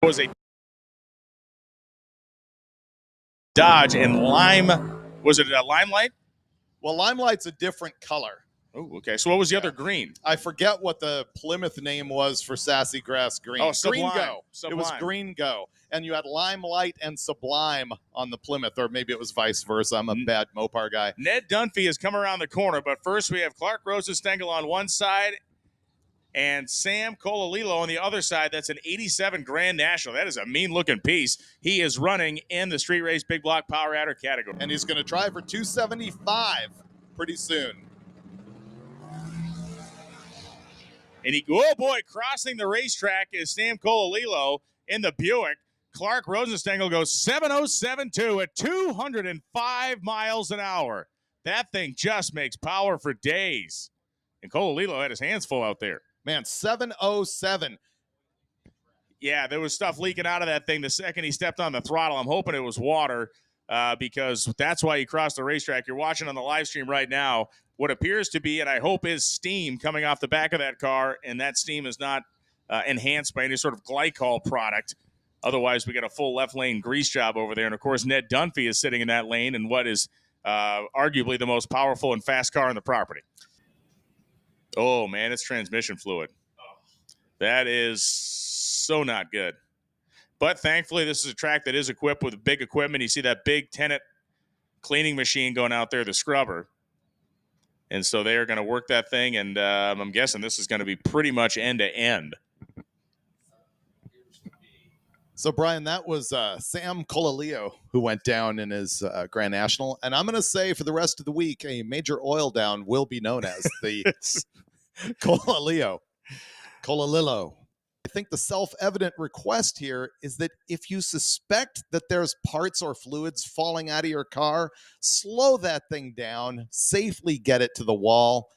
Was a Dodge and lime. Was it a limelight? Well, limelight's a different color. Oh, okay. So what was the other green? I forget what the Plymouth name was for Sassy Grass Green. Oh, Sublime. Green Go. Sublime. It was Green Go. And you had Limelight and Sublime on the Plymouth, or maybe it was vice versa. I'm a bad Mopar guy. Ned Dunphy has come around the corner, but first we have Clark Rosenstengel on one side and Sam Colalillo on the other side. That's an 87 Grand National. That is a mean-looking piece. He is running in the Street Race Big Block Power Adder category. And he's going to try for 275 pretty soon. And oh boy, crossing the racetrack is Sam Colalillo in the Buick. Clark Rosenstengel goes 7:07.2 at 205 miles an hour. That thing just makes power for days. And Colalillo had his hands full out there. Man, 7:07. Yeah, there was stuff leaking out of that thing the second he stepped on the throttle. I'm hoping it was water because that's why he crossed the racetrack. You're watching on the live stream right now what appears to be, and I hope is steam coming off the back of that car, and that steam is not enhanced by any sort of glycol product. Otherwise, we get a full left lane grease job over there. And, of course, Ned Dunphy is sitting in that lane in what is arguably the most powerful and fast car on the property. Oh, man, it's transmission fluid. That is so not good. But thankfully, this is a track that is equipped with big equipment. You see that big Tenet cleaning machine going out there, the scrubber. And so they are going to work that thing, and I'm guessing this is going to be pretty much end-to-end. So, Brian, that was Sam Colalillo who went down in his Grand National. And I'm going to say for the rest of the week, a major oil down will be known as the Colalillo. I think the self-evident request here is that if you suspect that there's parts or fluids falling out of your car, slow that thing down, safely get it to the wall.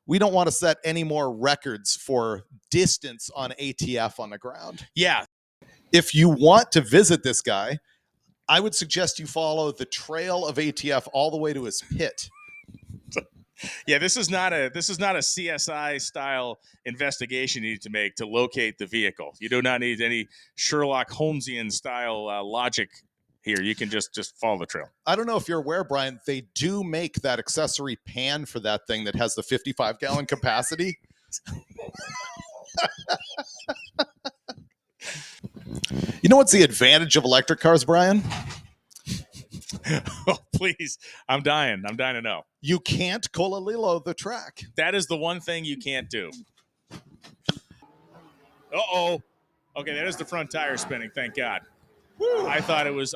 We don't want to set any more records for distance on ATF on the ground. Yeah. If you want to visit this guy, I would suggest you follow the trail of ATF all the way to his pit. Yeah, this is not a CSI style investigation you need to make to locate the vehicle. You do not need any Sherlock Holmesian style logic here. You can just follow the trail. I don't know if you're aware, Brian, they do make that accessory pan for that thing that has the 55-gallon capacity. You know what's the advantage of electric cars, Brian? Oh, please. I'm dying to know. You can't Colalillo the track. That is the one thing you can't do. Uh-oh. Okay, that is the front tire spinning, thank God. Woo. I thought it was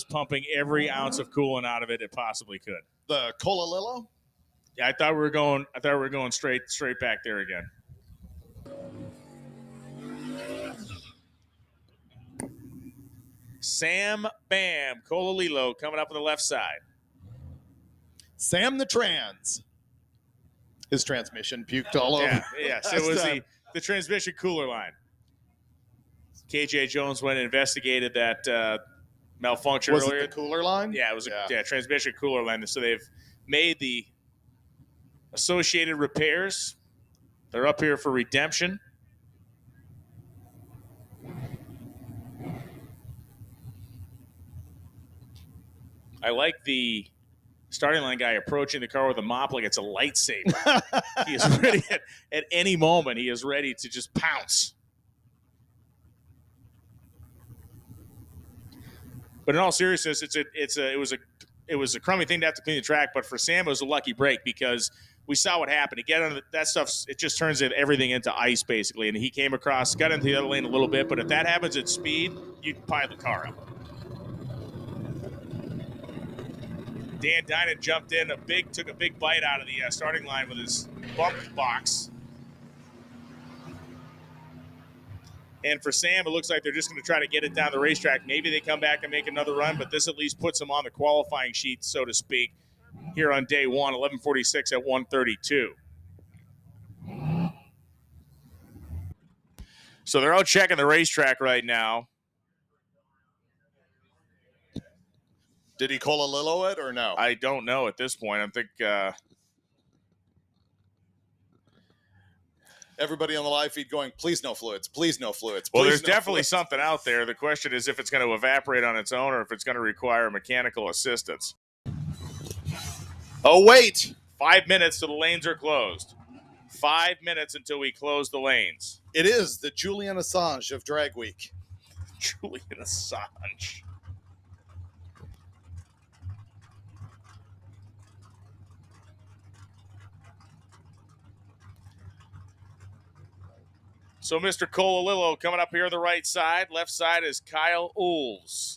pumping every ounce of coolant out of it possibly could. The Colalillo? Yeah, I thought we were going straight back there again. Sam Bam Colalillo coming up on the left side. Sam the Trans. His transmission puked all over. Yeah, yes, it was the transmission cooler line. KJ Jones went and investigated that malfunction earlier. Was it the cooler line? Yeah, it was a transmission cooler line. So they've made the associated repairs. They're up here for redemption. I like the starting line guy approaching the car with a mop like it's a lightsaber. He is ready at any moment. He is ready to just pounce. But in all seriousness, it was a crummy thing to have to clean the track. But for Sam, it was a lucky break because we saw what happened. Again, on that stuff, it just turns everything into ice basically. And he came across, got into the other lane a little bit. But if that happens at speed, you can pile the car up. Dan Dinan jumped in, took a big bite out of the starting line with his bump box. And for Sam, it looks like they're just going to try to get it down the racetrack. Maybe they come back and make another run, but this at least puts them on the qualifying sheet, so to speak, here on day one, 11:46 at 1:32. So they're out checking the racetrack right now. Did he Colalillo it or no? I don't know at this point. I think Everybody on the live feed going, please no fluids, please no fluids. Well, please there's no definitely fluids. something out there. The question is if it's going to evaporate on its own or if it's going to require mechanical assistance. Oh, wait. 5 minutes till the lanes are closed. 5 minutes until we close the lanes. It is the Julian Assange of Drag Week. Julian Assange. So Mr. Colalillo coming up here on the right side. Left side is Kyle Oels.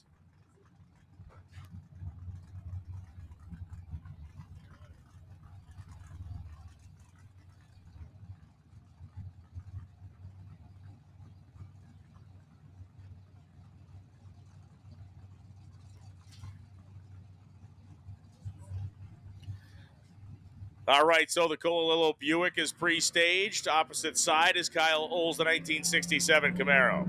All right, so the Colalillo Buick is pre-staged. Opposite side is Kyle Oels, the 1967 Camaro.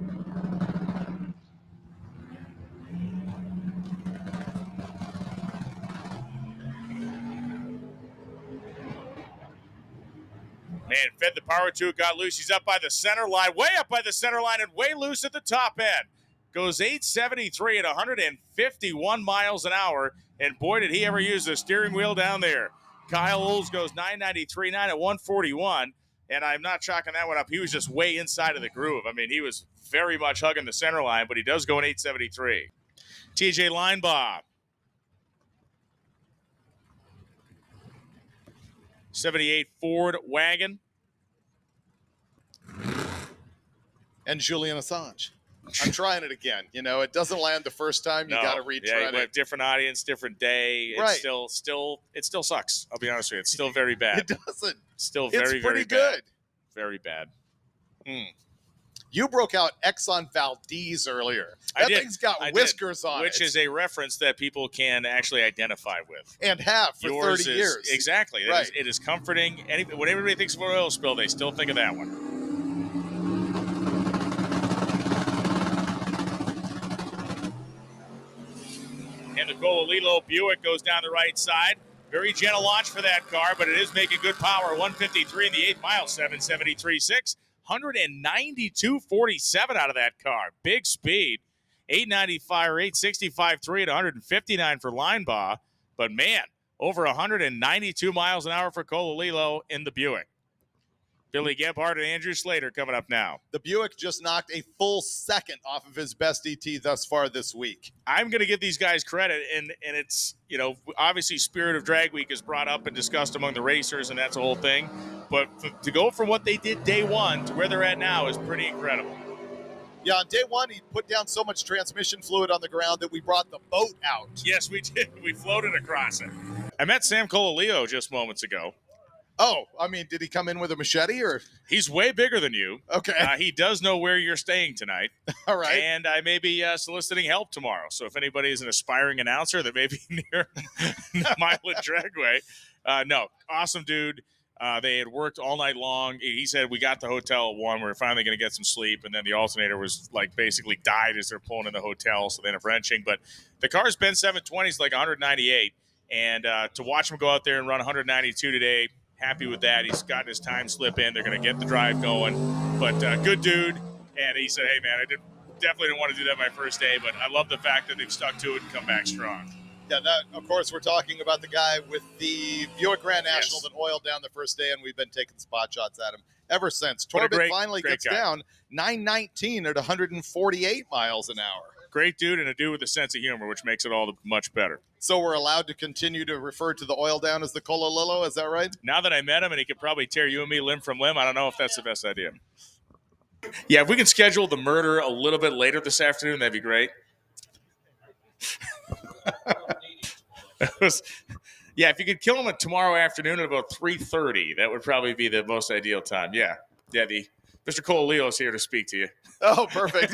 Man, fed the power to it, got loose. He's up by the center line, way up by the center line, and way loose at the top end. Goes 873 at 151 miles an hour, and boy, did he ever use the steering wheel down there. Kyle Oels goes 993.9 at 141, and I'm not chalking that one up. He was just way inside of the groove. I mean, he was very much hugging the center line, but he does go in 873. TJ Linebaugh. 78 Ford wagon. And Julian Assange. I'm trying it again. You know, it doesn't land the first time. You got to retry it. Different audience, different day. Right. It still sucks. I'll be honest with you. It's still very bad. It doesn't. Still It's very, pretty very good. bad. Very bad. You broke out Exxon Valdez earlier. That thing's got whiskers on it. Which is a reference that people can actually identify with. And have for 30 years. Exactly. Right. It is comforting. When everybody thinks of an oil spill, they still think of that one. And the Colalillo Buick goes down the right side. Very gentle launch for that car, but it is making good power. 153 in the 8th mile, 773.6. 192.47 out of that car. Big speed. 895 or 865.3 at 159 for Linebaugh. But man, over 192 miles an hour for Colalillo in the Buick. Billy Gebhardt and Andrew Slater coming up now. The Buick just knocked a full second off of his best ET thus far this week. I'm going to give these guys credit, and it's, you know, obviously Spirit of Drag Week is brought up and discussed among the racers, and that's a whole thing. But to go from what they did day one to where they're at now is pretty incredible. Yeah, on day one, he put down so much transmission fluid on the ground that we brought the boat out. Yes, we did. We floated across it. I met Sam Colalillo just moments ago. Oh, I mean, did he come in with a machete or? He's way bigger than you. Okay. He does know where you're staying tonight. All right. And I may be soliciting help tomorrow. So if anybody is an aspiring announcer that may be near Mileage Dragway, no, awesome dude. They had worked all night long. He said, we got the hotel at 1. We were finally going to get some sleep. And then the alternator was like basically died as they're pulling in the hotel. So they ended up wrenching. But the car's been 720s, like 198. And to watch him go out there and run 192 today, happy with that. He's gotten his time slip in. They're going to get the drive going. But good dude. And he said, hey, man, I definitely didn't want to do that my first day. But I love the fact that they've stuck to it and come back strong. Yeah, of course, we're talking about the guy with the Buick Grand National that oiled down the first day, and we've been taking spot shots at him ever since. Torbett finally gets down 919 at 148 miles an hour. Great dude, and a dude with a sense of humor, which makes it all much better. So we're allowed to continue to refer to the oil down as the Colalillo, is that right? Now that I met him, and he could probably tear you and me limb from limb, I don't know if that's the best idea. Yeah, if we can schedule the murder a little bit later this afternoon, that'd be great. Yeah, if you could kill him tomorrow afternoon at about 3:30, that would probably be the most ideal time. Yeah, the Mr. Colalillo is here to speak to you. Oh, perfect.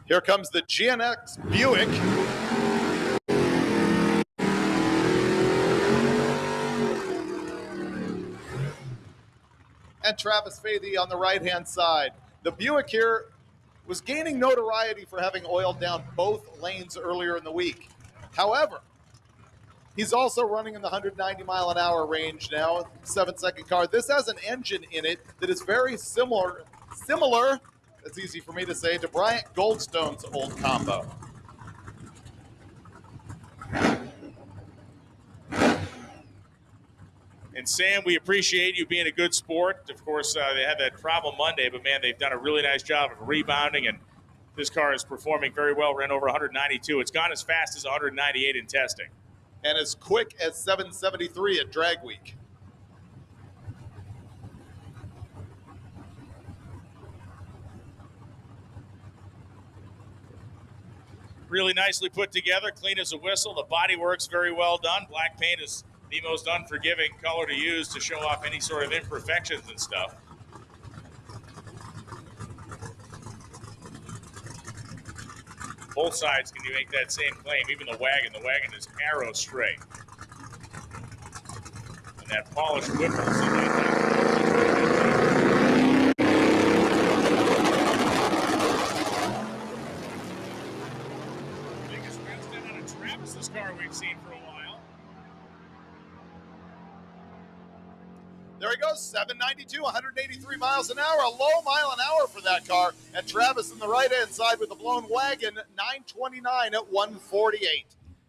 Here comes the GNX Buick. and Travis Fahy on the right-hand side. The Buick here was gaining notoriety for having oiled down both lanes earlier in the week. However, he's also running in the 190-mile-an-hour range now, 7-second car. This has an engine in it that is very similar, that's easy for me to say, to Bryant Goldstone's old combo. And Sam, we appreciate you being a good sport. Of course, they had that problem Monday, but man, they've done a really nice job of rebounding, and this car is performing very well. Ran over 192. It's gone as fast as 198 in testing. And as quick as 773 at drag week. Really nicely put together, clean as a whistle. The body works very well done. Black paint is the most unforgiving color to use to show off any sort of imperfections and stuff. Both sides can you make that same claim, even the wagon. The wagon is arrow straight. And that polished whipple. Biggest windstand out of Travis's car we've seen for a while. There he goes, 792, 183 miles an hour, a low mile an hour for that car. And Travis on the right-hand side with the blown wagon, 929 at 148.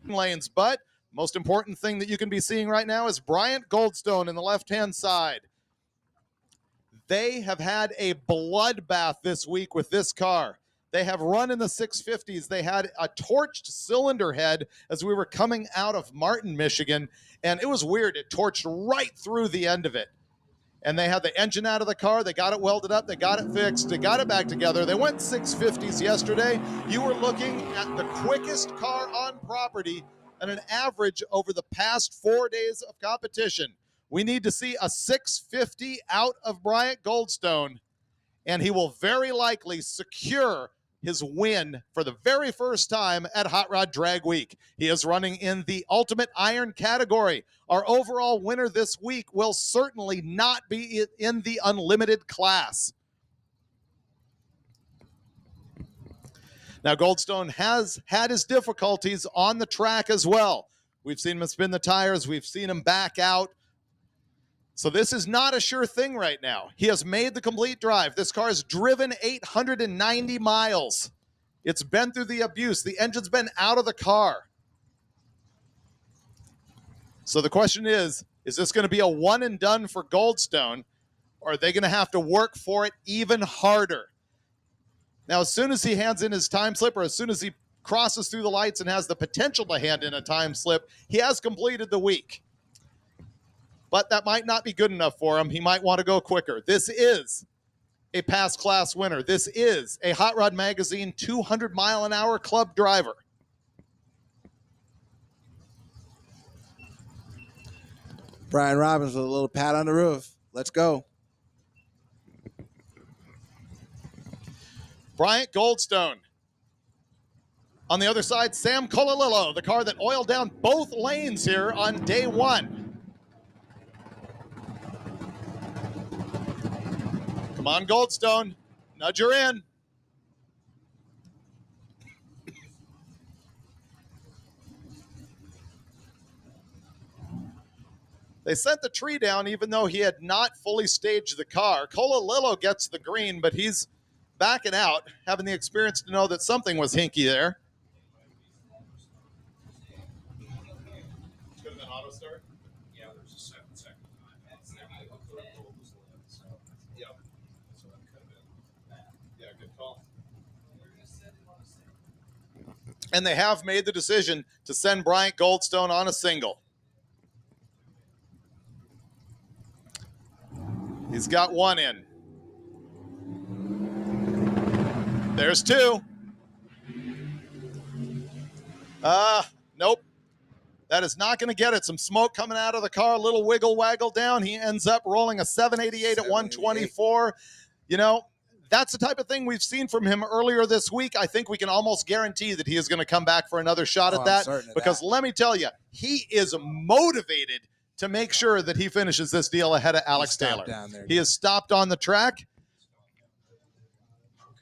Lanes, but most important thing that you can be seeing right now is Bryant Goldstone in the left-hand side. They have had a bloodbath this week with this car. They have run in the 650s. They had a torched cylinder head as we were coming out of Martin, Michigan, and it was weird. It torched right through the end of it. And they had the engine out of the car. They got it welded up. They got it fixed. They got it back together. They went 650s yesterday. You were looking at the quickest car on property and an average over the past 4 days of competition. We need to see a 650 out of Bryant Goldstone, and he will very likely secure his win for the very first time at Hot Rod Drag Week. He is running in the Ultimate Iron category. Our overall winner this week will certainly not be in the Unlimited class. Now, Goldstone has had his difficulties on the track as well. We've seen him spin the tires. We've seen him back out. So this is not a sure thing right now. He has made the complete drive. This car has driven 890 miles. It's been through the abuse. The engine's been out of the car. So the question is this going to be a one and done for Goldstone, or are they going to have to work for it even harder? Now, as soon as he hands in his time slip, or as soon as he crosses through the lights and has the potential to hand in a time slip, he has completed the week. But that might not be good enough for him. He might want to go quicker. This is a past class winner. This is a Hot Rod Magazine 200-mile-an-hour club driver. Brian Robbins with a little pat on the roof. Let's go. Bryant Goldstone. On the other side, Sam Colalillo, the car that oiled down both lanes here on day one. Come on, Goldstone. Nudge her in. They sent the tree down even though he had not fully staged the car. Colalillo gets the green, but he's backing out, having the experience to know that something was hinky there. Could have been auto start? Yeah, there's a 7-second time. Yeah. So that could have been. Yeah, good call. And they have made the decision to send Bryant Goldstone on a single. He's got one in. There's two. Nope. That is not going to get it. Some smoke coming out of the car, a little wiggle waggle down. He ends up rolling a 788 at 124. You know, that's the type of thing we've seen from him earlier this week. I think we can almost guarantee that he is going to come back for another shot at that. Because let me tell you, he is motivated to make sure that he finishes this deal ahead of Alex Taylor. Down there. He is stopped on the track.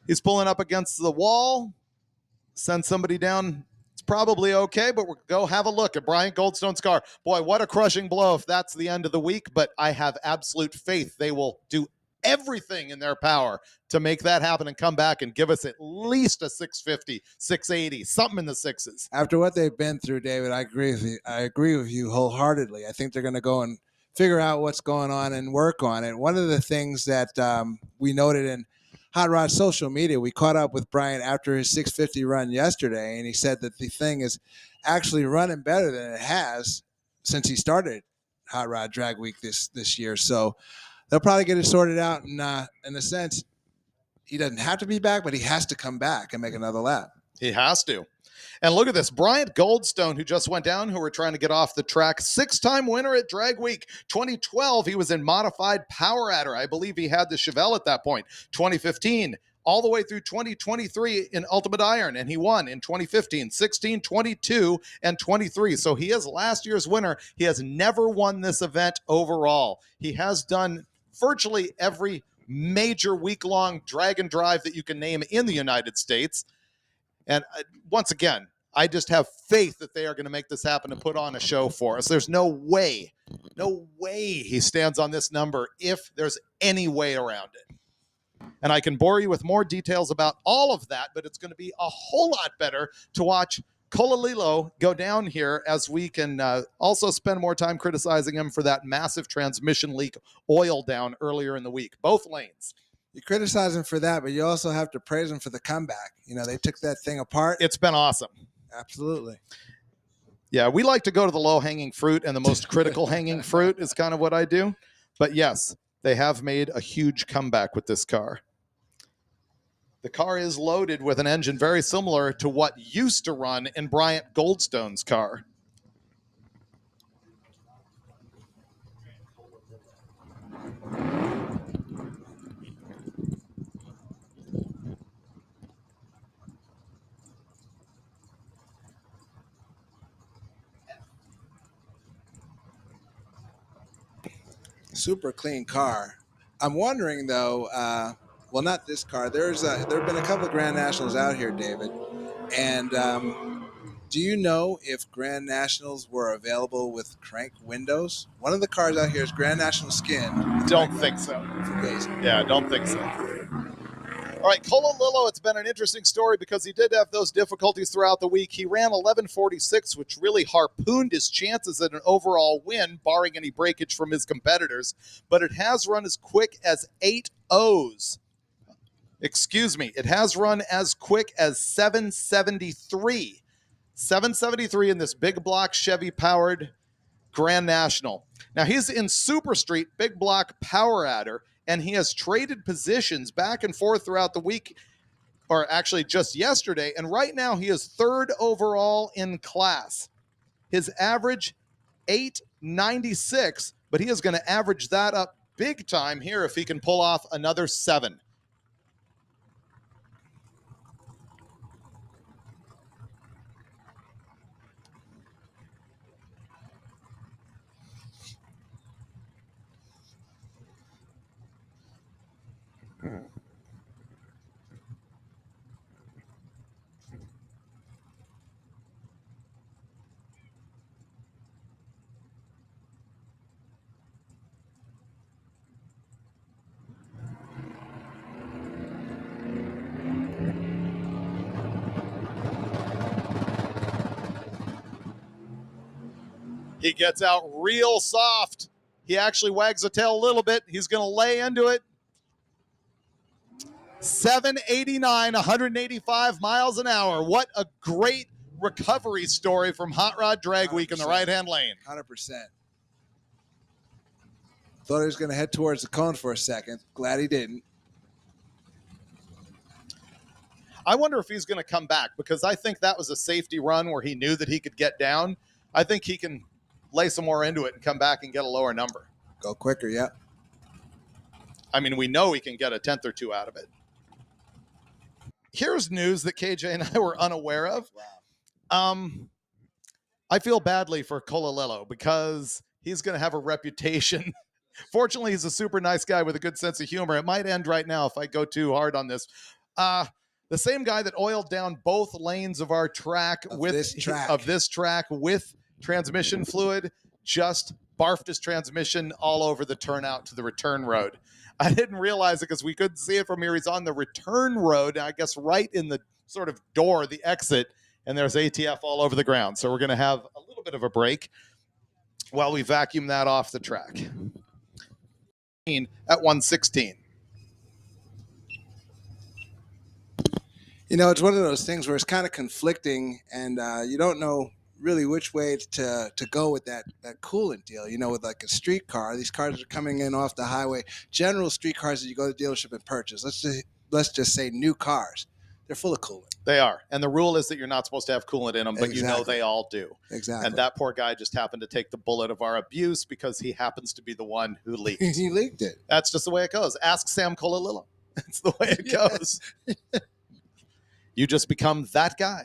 He's pulling up against the wall. Send somebody down. It's probably okay, but we'll go have a look at Bryant Goldstone's car. Boy, what a crushing blow if that's the end of the week, but I have absolute faith they will do everything in their power to make that happen and come back and give us at least a 650, 680, something in the sixes. After what they've been through, David, I agree with you. I agree with you wholeheartedly. I think they're going to go and figure out what's going on and work on it. One of the things that we noted in Hot Rod social media, we caught up with Brian after his 650 run yesterday, and he said that the thing is actually running better than it has since he started Hot Rod Drag Week this year. So they'll probably get it sorted out. And in a sense, he doesn't have to be back, but he has to come back and make another lap. He has to. And look at this. Bryant Goldstone, who just went down, who we're trying to get off the track. 6-time winner at Drag Week. 2012, he was in modified Power Adder. I believe he had the Chevelle at that point. 2015, all the way through 2023 in Ultimate Iron, and he won in 2015, 16, 22, and 23. So he is last year's winner. He has never won this event overall. He has done virtually every major week-long drag and drive that you can name in the United States. And once again, I just have faith that they are going to make this happen and put on a show for us. There's no way he stands on this number if there's any way around it. And I can bore you with more details about all of that, but it's going to be a whole lot better to watch Colalillo go down here, as we can also spend more time criticizing him for that massive transmission leak oil down earlier in the week, both lanes. You criticize him for that, but you also have to praise him for the comeback. You know, they took that thing apart. It's been awesome. Absolutely. Yeah, we like to go to the low-hanging fruit, and the most critical hanging fruit is kind of what I do. But yes, they have made a huge comeback with this car. The car is loaded with an engine very similar to what used to run in Bryant Goldstone's car. Super clean car. I'm wondering though, well, not this car. There have been a couple of Grand Nationals out here, David. And do you know if Grand Nationals were available with crank windows? One of the cars out here is Grand National skin. Don't think so. Yeah, don't think so. All right, Colalillo, it's been an interesting story because he did have those difficulties throughout the week. He ran 11:46, which really harpooned his chances at an overall win, barring any breakage from his competitors. But it has run as quick as 8.0s. Excuse me, it has run as quick as 773. 773 in this big block Chevy-powered Grand National. Now, he's in Super Street, big block Power Adder, and he has traded positions back and forth throughout the week, or actually just yesterday, and right now he is third overall in class. His average, 896, but he is going to average that up big time here if he can pull off another 7. He gets out real soft. He actually wags the tail a little bit. He's going to lay into it. 789, 185 miles an hour. What a great recovery story from Hot Rod Drag Week in the right-hand lane. 100%. Thought he was going to head towards the cone for a second. Glad he didn't. I wonder if he's going to come back, because I think that was a safety run where he knew that he could get down. I think he can lay some more into it and come back and get a lower number. Go quicker, yeah. I mean, we know he can get a 10th or 2 out of it. Here's news that KJ and I were unaware of. Wow. I feel badly for Colalillo because he's going to have a reputation. Fortunately, he's a super nice guy with a good sense of humor. It might end right now if I go too hard on this. The same guy that oiled down both lanes of our track Of with this track with transmission fluid just barfed his transmission all over the turnout to the return road. I didn't realize it because we couldn't see it from here. He's on the return road, I guess right in the sort of door, the exit, and there's ATF all over the ground. So we're going to have a little bit of a break while we vacuum that off the track. At 116. You know, it's one of those things where it's kind of conflicting, and you don't know really which way to go with that coolant deal. You know, with like a street car, these cars are coming in off the highway. General street cars that you go to the dealership and purchase. Let's just say new cars. They're full of coolant. They are. And the rule is that you're not supposed to have coolant in them, but you know Exactly. they all do. Exactly. And that poor guy just happened to take the bullet of our abuse because he happens to be the one who leaked. He leaked it. That's just the way it goes. Ask Sam Colalillo. That's the way it goes. You just become that guy.